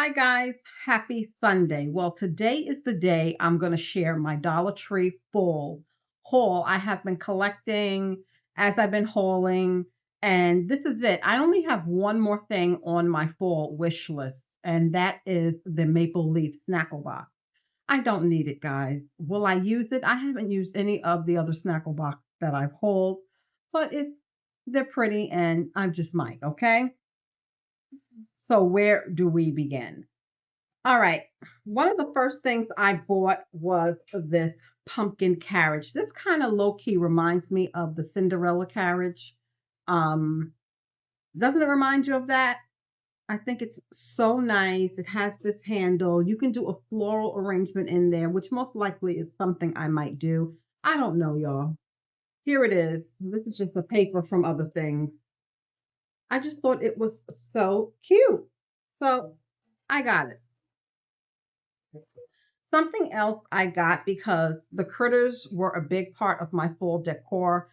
Hi guys, happy Sunday. Well, today is the day I'm going to share my Dollar Tree fall haul. I have been collecting as I've been hauling, and this is it. I only have one more thing on my fall wish list, and that is the Maple Leaf Snackle Box. I don't need it, guys. Will I use it? I haven't used any of the other Snackle Box that I've hauled, but they're pretty and I just might, okay? So where do we begin? All right. One of the first things I bought was this pumpkin carriage. This kind of low key reminds me of the Cinderella carriage. Um, doesn't it remind you of that? I think it's so nice. It has this handle. You can do a floral arrangement in there, which most likely is something I might do. I don't know, y'all. Here it is. This is just a paper from other things. I just thought it was so cute. So I got it. Something else I got because the critters were a big part of my fall decor.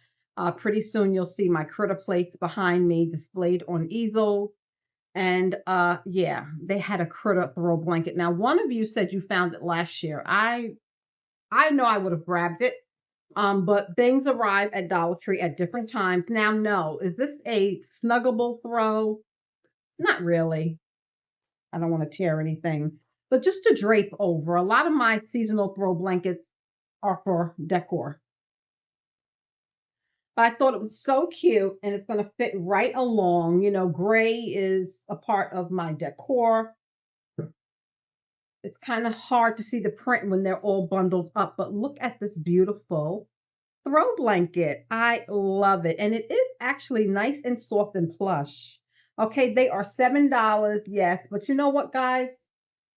Pretty soon you'll see my critter plates behind me displayed on easels. And yeah, they had a critter throw blanket. Now, one of you said you found it last year. I know I would have grabbed it. But things arrive at Dollar Tree at different times. Now, no, is this a snuggable throw? Not really. I don't want to tear anything, but just to drape over. A lot of my seasonal throw blankets are for decor. But I thought it was so cute and it's going to fit right along. Gray is a part of my decor. It's kind of hard to see the print when they're all bundled up, but look at this beautiful throw blanket. I love it. And it is actually nice and soft and plush. Okay, they are $7, yes, but you know what, guys?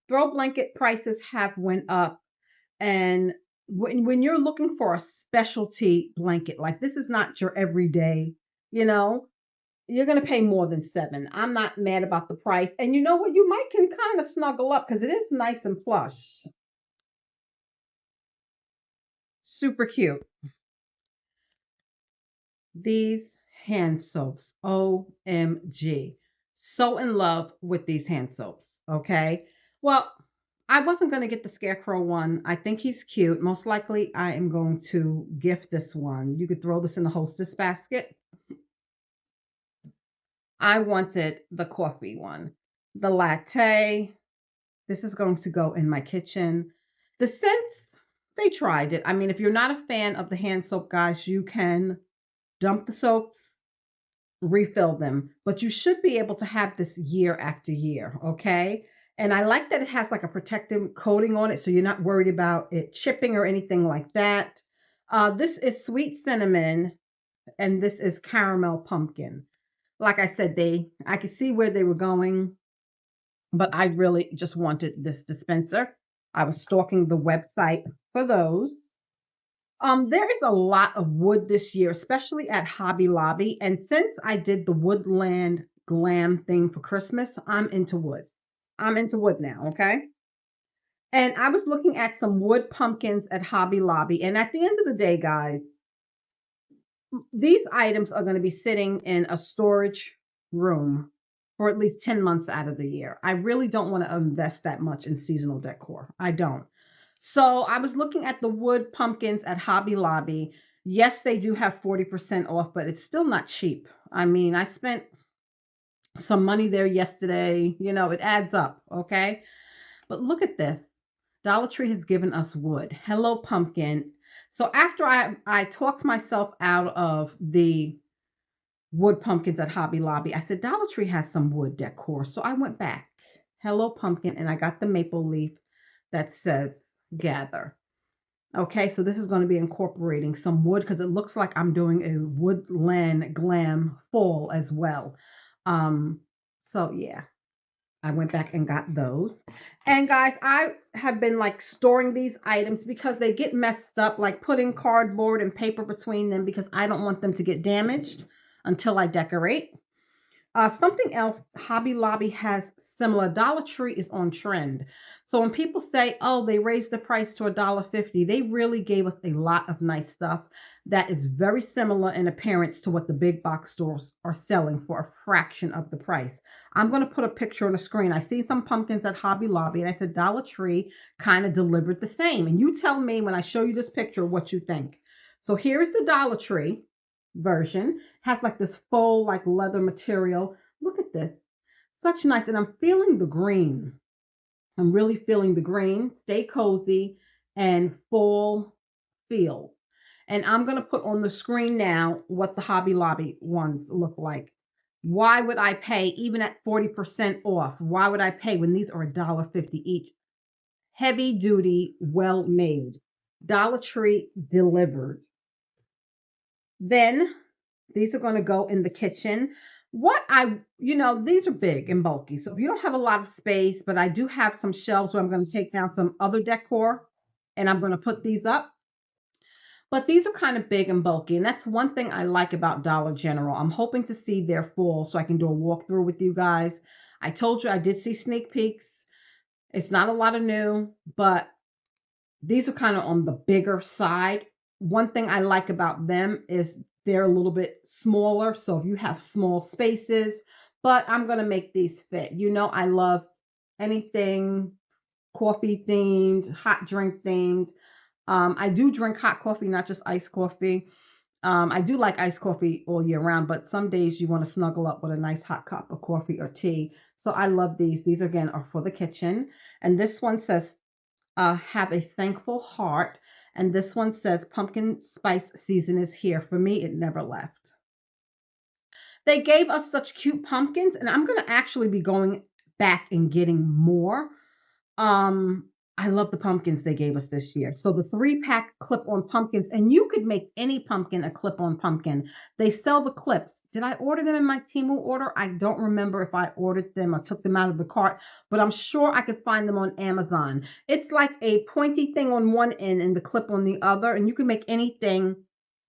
Throw blanket prices have went up, and when you're looking for a specialty blanket, like this is not your everyday, you know you're going to pay more than 7. I'm not mad about the price, and you know what, you might can kind of snuggle up because it is nice and plush. Super cute. These hand soaps, OMG, so in love with these hand soaps. Okay, well, I wasn't going to get the scarecrow one. I think he's cute. Most likely I am going to gift this one. You could throw this in the hostess basket. I wanted the coffee one, the latte. This is going to go in my kitchen. The scents, they tried it. I mean, if you're not a fan of the hand soap, guys, you can dump the soaps, refill them, but you should be able to have this year after year, okay? And I like that it has like a protective coating on it, so you're not worried about it chipping or anything like that. This is sweet cinnamon, and this is caramel pumpkin. Like I said, I could see where they were going, but I really just wanted this dispenser. I was stalking the website for those. There is a lot of wood this year, especially at Hobby Lobby. And since I did the woodland glam thing for Christmas, I'm into wood. I'm into wood now, okay? And I was looking at some wood pumpkins at Hobby Lobby. And at the end of the day, guys, these items are going to be sitting in a storage room for at least 10 months out of the year. I really don't want to invest that much in seasonal decor. I don't. So I was looking at the wood pumpkins at Hobby Lobby. Yes, they do have 40% off, but it's still not cheap. I mean, I spent some money there yesterday. It adds up, okay? But look at this. Dollar Tree has given us wood. Hello, pumpkin. So after I talked myself out of the wood pumpkins at Hobby Lobby, I said Dollar Tree has some wood decor. So I went back. Hello, pumpkin, and I got the maple leaf that says gather. Okay, so this is going to be incorporating some wood because it looks like I'm doing a woodland glam fall as well. So yeah, I went back and got those. And guys, I have been like storing these items because they get messed up, like putting cardboard and paper between them because I don't want them to get damaged until I decorate. Something else Hobby Lobby has similar. Dollar Tree is on trend. So when people say, oh, they raised the price to $1.50, they really gave us a lot of nice stuff that is very similar in appearance to what the big box stores are selling for a fraction of the price. I'm going to put a picture on the screen. I see some pumpkins at Hobby Lobby, and I said Dollar Tree kind of delivered the same. And you tell me when I show you this picture what you think. So here's the Dollar Tree version. Has like this faux like leather material. Look at this. Such nice. And I'm feeling the green. I'm really feeling the green. Stay cozy and fall feel. And I'm going to put on the screen now what the Hobby Lobby ones look like. Why would I pay even at 40% off? Why would I pay when these are $1.50 each? Heavy duty, well made. Dollar Tree delivered. Then these are going to go in the kitchen. These are big and bulky. So if you don't have a lot of space, but I do have some shelves where I'm going to take down some other decor and I'm going to put these up. But these are kind of big and bulky. And that's one thing I like about Dollar General. I'm hoping to see their fall so I can do a walkthrough with you guys. I told you I did see sneak peeks. It's not a lot of new, but these are kind of on the bigger side. One thing I like about them is they're a little bit smaller. So if you have small spaces, but I'm going to make these fit. I love anything coffee themed, hot drink themed. I do drink hot coffee, not just iced coffee. I do like iced coffee all year round, but some days you want to snuggle up with a nice hot cup of coffee or tea. So I love these. These again are for the kitchen. And this one says, have a thankful heart. And this one says, pumpkin spice season is here. For me, it never left. They gave us such cute pumpkins, and I'm going to actually be going back and getting more. Um, I love the pumpkins they gave us this year. So the 3-pack clip-on pumpkins, and you could make any pumpkin a clip-on pumpkin. They sell the clips. Did I order them in my Temu order? I don't remember if I ordered them or took them out of the cart, but I'm sure I could find them on Amazon. It's like a pointy thing on one end and the clip on the other, and you can make anything.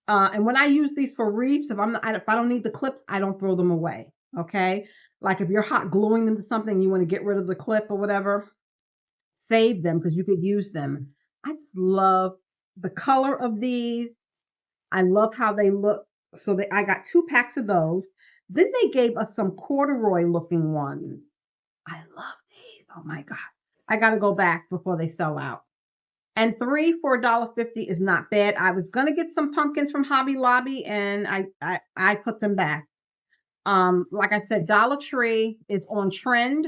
And when I use these for wreaths, if I don't need the clips, I don't throw them away. Okay, like if you're hot gluing them to something, you want to get rid of the clip or whatever, save them because you could use them. I just love the color of these. I love how they look. So I got 2 packs of those. Then they gave us some corduroy looking ones. I love these. Oh my God. I got to go back before they sell out. And 3 for $1.50 is not bad. I was gonna get some pumpkins from Hobby Lobby, and I put them back. Like I said, Dollar Tree is on trend,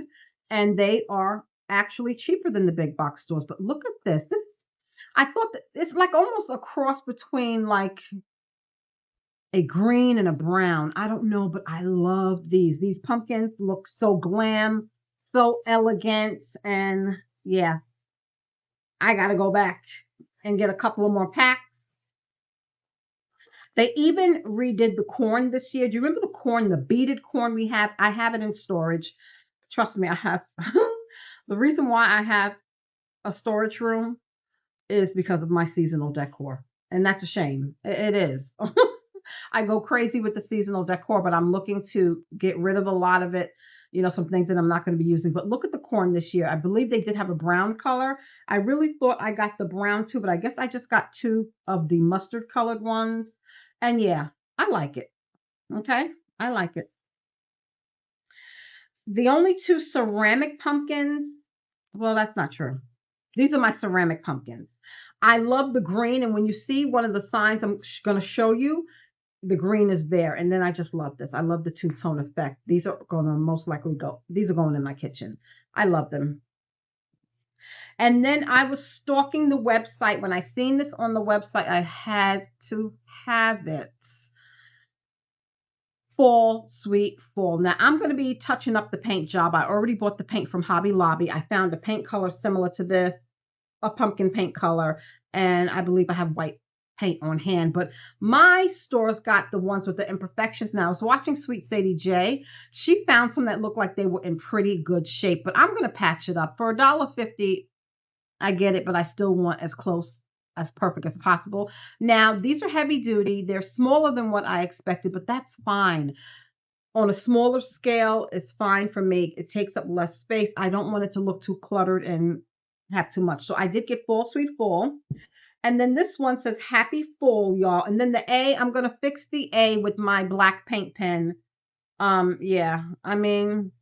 and they are actually cheaper than the big box stores. But look at this. I thought that it's like almost a cross between like a green and a brown. I don't know, but I love these. These pumpkins look so glam, so elegant, and yeah, I gotta go back and get a couple of more packs. They even redid the corn this year. Do you remember the corn, the beaded corn we have? I have it in storage. Trust me, I have. The reason why I have a storage room is because of my seasonal decor. And that's a shame. It is. I go crazy with the seasonal decor, but I'm looking to get rid of a lot of it. Some things that I'm not going to be using. But look at the corn this year. I believe they did have a brown color. I really thought I got the brown too, but I guess I just got 2 of the mustard colored ones. And yeah, I like it. Okay, I like it. The only 2 ceramic pumpkins, well, that's not true. These are my ceramic pumpkins. I love the green, and when you see one of the signs I'm going to show you, the green is there. And then I just love this. I love the 2-tone effect. These are going to most likely these are going in my kitchen. I love them. And then I was stalking the website. When I seen this on the website, I had to have it. Fall, sweet fall. Now I'm going to be touching up the paint job. I already bought the paint from Hobby Lobby. I found a paint color similar to this, a pumpkin paint color, and I believe I have white paint on hand. But my store's got the ones with the imperfections. Now I was watching Sweet Sadie J. She found some that looked like they were in pretty good shape, but I'm going to patch it up. For $1.50, I get it, but I still want as close as perfect as possible. Now, these are heavy duty. They're smaller than what I expected, but that's fine. On a smaller scale, it's fine for me. It takes up less space. I don't want it to look too cluttered and have too much. So I did get Fall Sweet Fall. And then this one says Happy Fall, y'all. And then the A, I'm going to fix the A with my black paint pen. Yeah, I mean,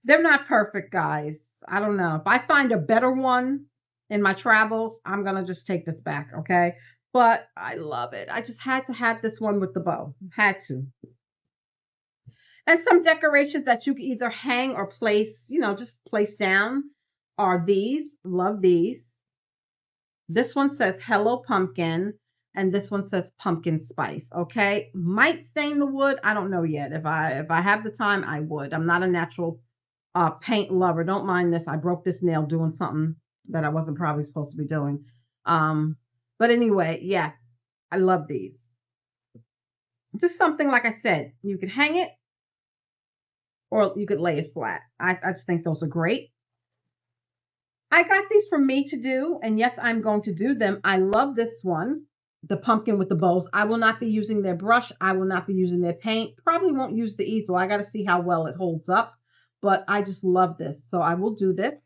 they're not perfect, guys. I don't know. If I find a better one in my travels, I'm going to just take this back, okay? But I love it. I just had to have this one with the bow. Had to. And some decorations that you can either hang or place, just place down are these. Love these. This one says Hello Pumpkin, and this one says Pumpkin Spice. Okay, might stain the wood. I don't know yet. If I have the time, I would. I'm not a natural paint lover. Don't mind this. I broke this nail doing something that I wasn't probably supposed to be doing. But anyway, yeah, I love these. Just something like I said, you could hang it or you could lay it flat. I just think those are great. I got these for me to do, and yes, I'm going to do them. I love this one, the pumpkin with the bows. I will not be using their brush. I will not be using their paint. Probably won't use the easel. I got to see how well it holds up, but I just love this. So I will do this.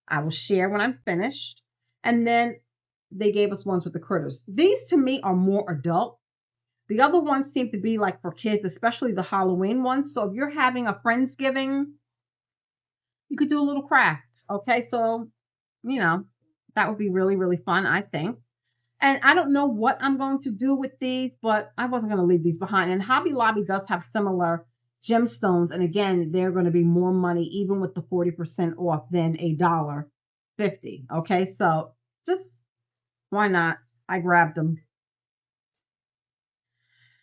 I will share when I'm finished. And then they gave us ones with the critters. These to me are more adult. The other ones seem to be like for kids, especially the Halloween ones. So if you're having a Friendsgiving, you could do a little craft. Okay, so that would be really, really fun, I think. And I don't know what I'm going to do with these, but I wasn't going to leave these behind. And Hobby Lobby does have similar gemstones. And again, they're going to be more money, even with the 40% off, than $1.50. Okay, so just why not? I grabbed them.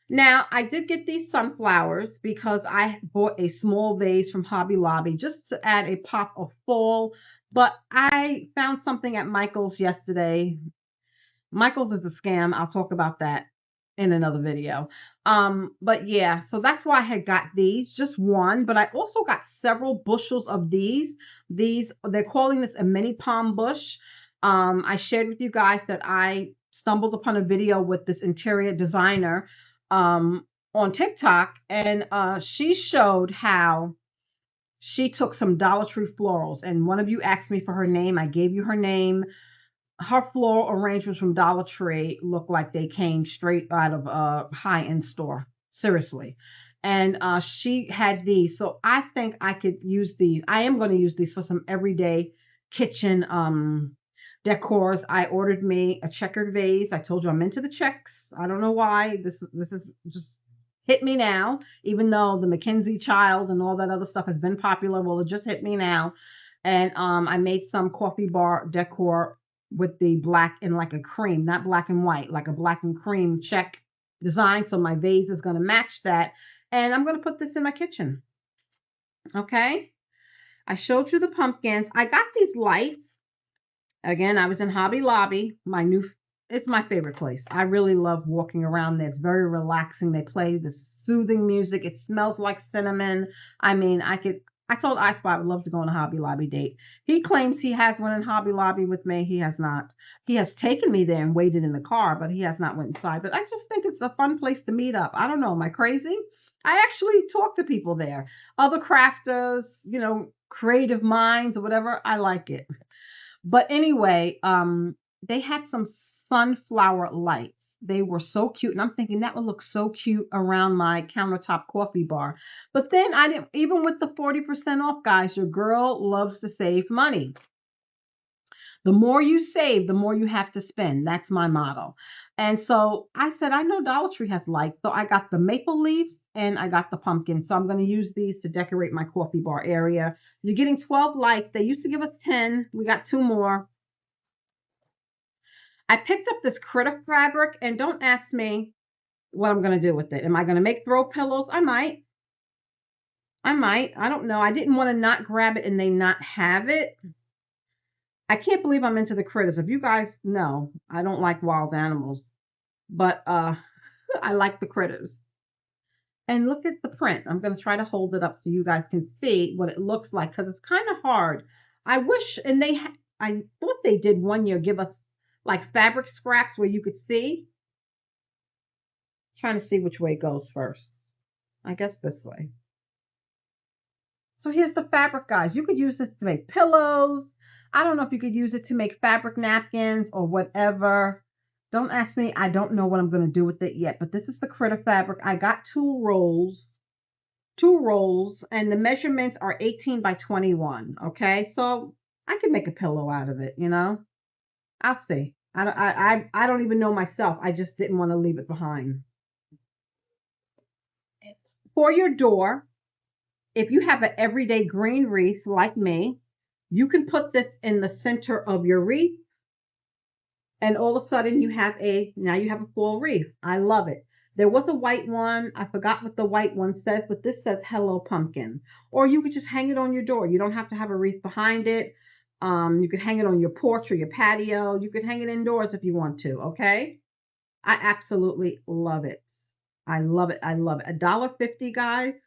Now, I did get these sunflowers because I bought a small vase from Hobby Lobby just to add a pop of fall. But I found something at Michael's yesterday. Michael's is a scam. I'll talk about that in another video. But yeah, so that's why I had got these, just one, but I also got several bushels of these. They're calling this a mini palm bush. I shared with you guys that I stumbled upon a video with this interior designer on TikTok, and she showed how she took some Dollar Tree florals. And one of you asked me for her name. I gave you her name. Her floral arrangements from Dollar Tree look like they came straight out of a high-end store. Seriously. And she had these. So I think I could use these. I am going to use these for some everyday kitchen decors. I ordered me a checkered vase. I told you I'm into the checks. I don't know why. This is just hit me now, even though the Mackenzie child and all that other stuff has been popular. Well, it just hit me now. And I made some coffee bar decor with the black and like a cream, not black and white, like a black and cream check design. So my vase is going to match that. And I'm going to put this in my kitchen. Okay. I showed you the pumpkins. I got these lights. Again, I was in Hobby Lobby. It's my favorite place. I really love walking around there. It's very relaxing. They play the soothing music. It smells like cinnamon. I mean, I told iSpot I would love to go on a Hobby Lobby date. He claims he has one in Hobby Lobby with me. He has not. He has taken me there and waited in the car, but he has not went inside. But I just think it's a fun place to meet up. I don't know. Am I crazy? I actually talk to people there. Other crafters, creative minds or whatever. I like it. But anyway, they had some sunflower lights. They were so cute. And I'm thinking that would look so cute around my countertop coffee bar. But then I didn't, even with the 40% off, guys, your girl loves to save money. The more you save, the more you have to spend. That's my motto. And so I said, I know Dollar Tree has lights. So I got the maple leaves and I got the pumpkin. So I'm going to use these to decorate my coffee bar area. You're getting 12 lights. They used to give us 10. We got 2 more. I picked up this critter fabric, and don't ask me what I'm going to do with it. Am I going to make throw pillows? I might. I don't know. I didn't want to not grab it and they not have it. I can't believe I'm into the critters. If you guys know, I don't like wild animals, but I like the critters. And look at the print. I'm going to try to hold it up so you guys can see what it looks like because it's kind of hard. I wish, and I thought they did one year give us like fabric scraps where you could see. Trying to see which way it goes first. I guess this way. So here's the fabric, guys. You could use this to make pillows. I don't know if you could use it to make fabric napkins or whatever. Don't ask me. I don't know what I'm going to do with it yet, but this is the critter fabric. I got two rolls, and the measurements are 18 by 21. Okay, so I can make a pillow out of it. I'll see. I don't even know myself. I just didn't want to leave it behind. For your door, if you have an everyday green wreath like me, you can put this in the center of your wreath, and all of a sudden now you have a full wreath. I love it. There was a white one. I forgot what the white one says, but this says Hello Pumpkin. Or you could just hang it on your door. You don't have to have a wreath behind it. You could hang it on your porch or your patio. You could hang it indoors if you want to. Okay. I absolutely love it. I love it. I love it. $1.50, guys.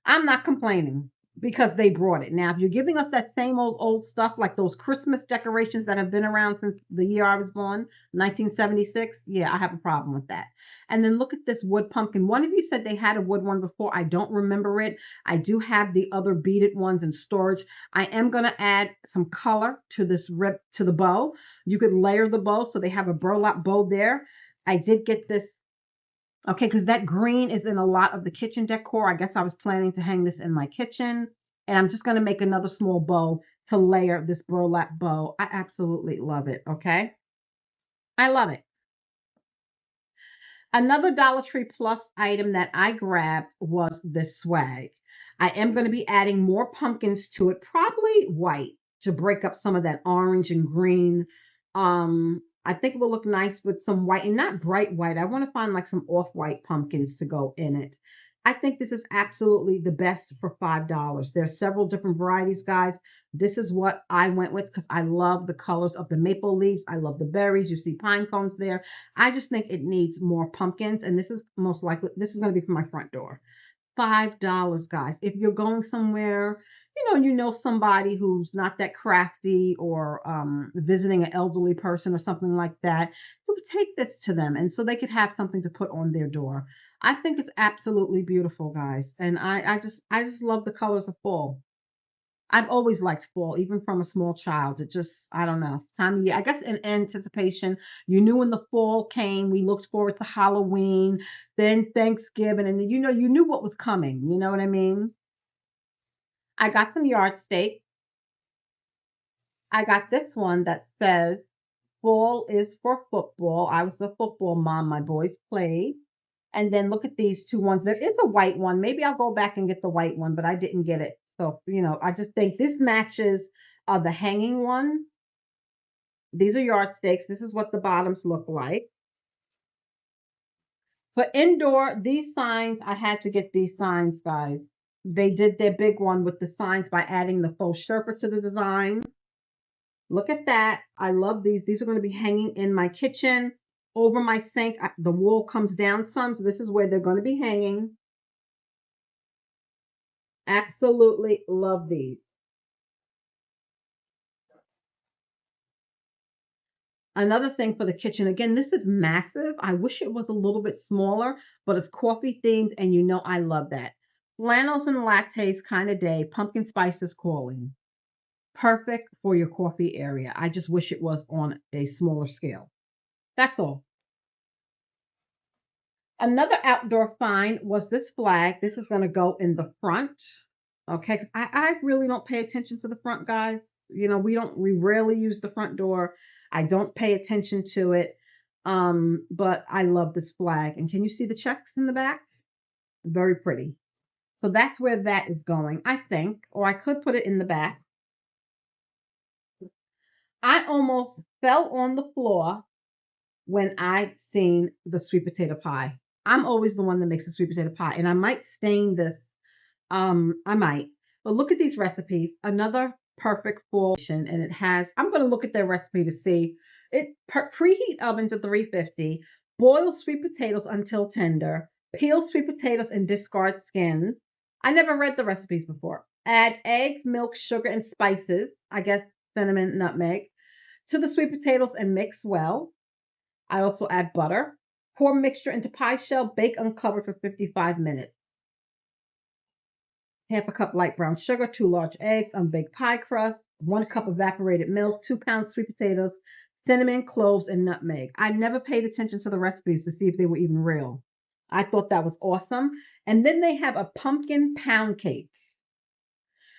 I'm not complaining because they brought it. Now, if you're giving us that same old stuff, like those Christmas decorations that have been around since the year I was born, 1976, yeah, I have a problem with that. And then look at this wood pumpkin. One of you said they had a wood one before. I don't remember it. I do have the other beaded ones in storage. I am going to add some color to this to the bow. You could layer the bow so they have a burlap bow there. I did get this. Okay, because that green is in a lot of the kitchen decor. I guess I was planning to hang this in my kitchen. And I'm just going to make another small bow to layer this burlap bow. I absolutely love it. Okay. I love it. Another Dollar Tree Plus item that I grabbed was this swag. I am going to be adding more pumpkins to it, probably white to break up some of that orange and green. I think it will look nice with some white and not bright white. I want to find like some off-white pumpkins to go in it. I think this is absolutely the best for $5. There's several different varieties, guys. This is what I went with because I love the colors of the maple leaves. I love the berries. You see pine cones there. I just think it needs more pumpkins, and this is most likely this is going to be for my front door. $5, guys. If you're going somewhere, you know somebody who's not that crafty, or visiting an elderly person or something like that, you would take this to them, and so they could have something to put on their door. I think it's absolutely beautiful, guys, and I just love the colors of fall. I've always liked fall, even from a small child. It just, I don't know, time of year. I guess in anticipation, you knew when the fall came, we looked forward to Halloween, then Thanksgiving, and then, you knew what was coming. You know what I mean? I got some yard steak. I got this one that says, fall is for football. I was the football mom. My boys played. And then look at these two ones. There is a white one. Maybe I'll go back and get the white one, but I didn't get it. So, I just think this matches the hanging one. These are yardsticks. This is what the bottoms look like. For indoor, these signs, I had to get these signs, guys. They did their big one with the signs by adding the faux Sherpa to the design. Look at that. I love these. These are going to be hanging in my kitchen over my sink. The wall comes down some, so this is where they're going to be hanging. Absolutely love these. Another thing for the kitchen, again, this is massive. I wish it was a little bit smaller, but it's coffee themed, and I love that. Flannels and lattes kind of day, pumpkin spices calling. Perfect for your coffee area. I just wish it was on a smaller scale. That's all. Another outdoor find was this flag. This is going to go in the front. Okay, because I really don't pay attention to the front, guys. We rarely use the front door. I don't pay attention to it. But I love this flag. And can you see the checks in the back? Very pretty. So that's where that is going, I think. Or I could put it in the back. I almost fell on the floor when I seen the sweet potato pie. I'm always the one that makes the sweet potato pie, and I might stain this. I might. But look at these recipes. Another perfect fall, and it has. I'm going to look at their recipe to see it. Preheat oven to 350. Boil sweet potatoes until tender. Peel sweet potatoes and discard skins. I never read the recipes before. Add eggs, milk, sugar, and spices. I guess cinnamon, nutmeg to the sweet potatoes and mix well. I also add butter. Pour mixture into pie shell, bake uncovered for 55 minutes. Half a cup light brown sugar, 2 large eggs, unbaked pie crust, 1 cup evaporated milk, 2 pounds sweet potatoes, cinnamon, cloves, and nutmeg. I never paid attention to the recipes to see if they were even real. I thought that was awesome. And then they have a pumpkin pound cake.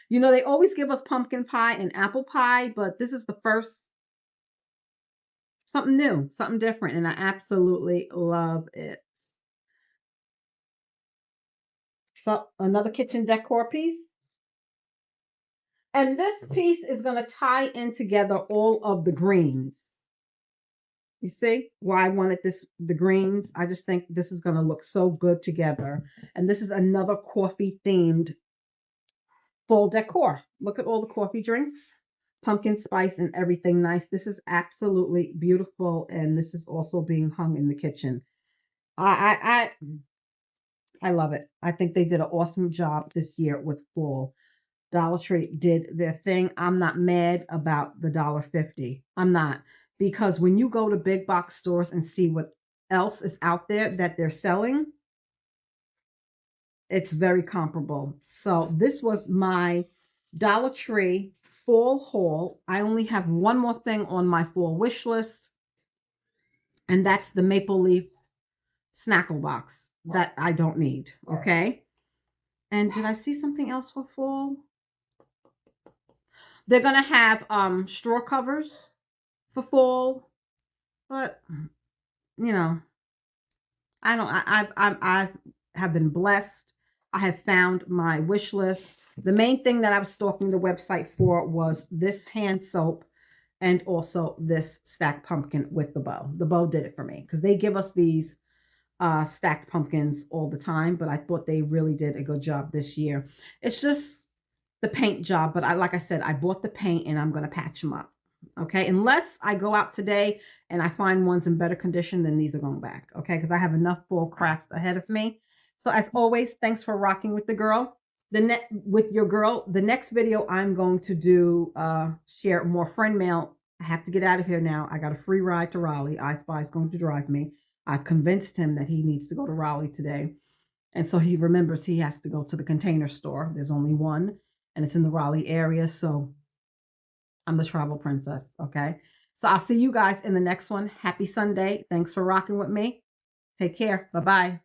You know, they always give us pumpkin pie and apple pie, but this is the first, something new, something different, and I absolutely love it. So another kitchen decor piece. And this piece is going to tie in together all of the greens. You see why I wanted the greens? I just think this is going to look so good together. And this is another coffee themed fall decor. Look at all the coffee drinks, pumpkin spice and everything nice. This is absolutely beautiful. And this is also being hung in the kitchen. I love it. I think they did an awesome job this year with fall. Dollar Tree did their thing. I'm not mad about the $1.50. I'm not. Because when you go to big box stores and see what else is out there that they're selling, it's very comparable. So this was my Dollar Tree fall haul. I only have one more thing on my fall wish list, and that's the maple leaf snackle box that I don't need. Okay. And did I see something else for fall? They're gonna have straw covers for fall, but you know, I don't. I have been blessed. I have found my wish list. The main thing that I was stalking the website for was this hand soap and also this stacked pumpkin with the bow. The bow did it for me because they give us these stacked pumpkins all the time, but I thought they really did a good job this year. It's just the paint job, but like I said, I bought the paint and I'm going to patch them up. Okay, unless I go out today and I find ones in better condition, then these are going back. Okay, because I have enough fall crafts ahead of me. So as always, thanks for rocking with the girl. With your girl. The next video I'm going to do share more friend mail. I have to get out of here now. I got a free ride to Raleigh. I Spy is going to drive me. I've convinced him that he needs to go to Raleigh today. And so he remembers he has to go to the Container Store. There's only one, and it's in the Raleigh area. So I'm the travel princess. Okay. So I'll see you guys in the next one. Happy Sunday. Thanks for rocking with me. Take care. Bye bye.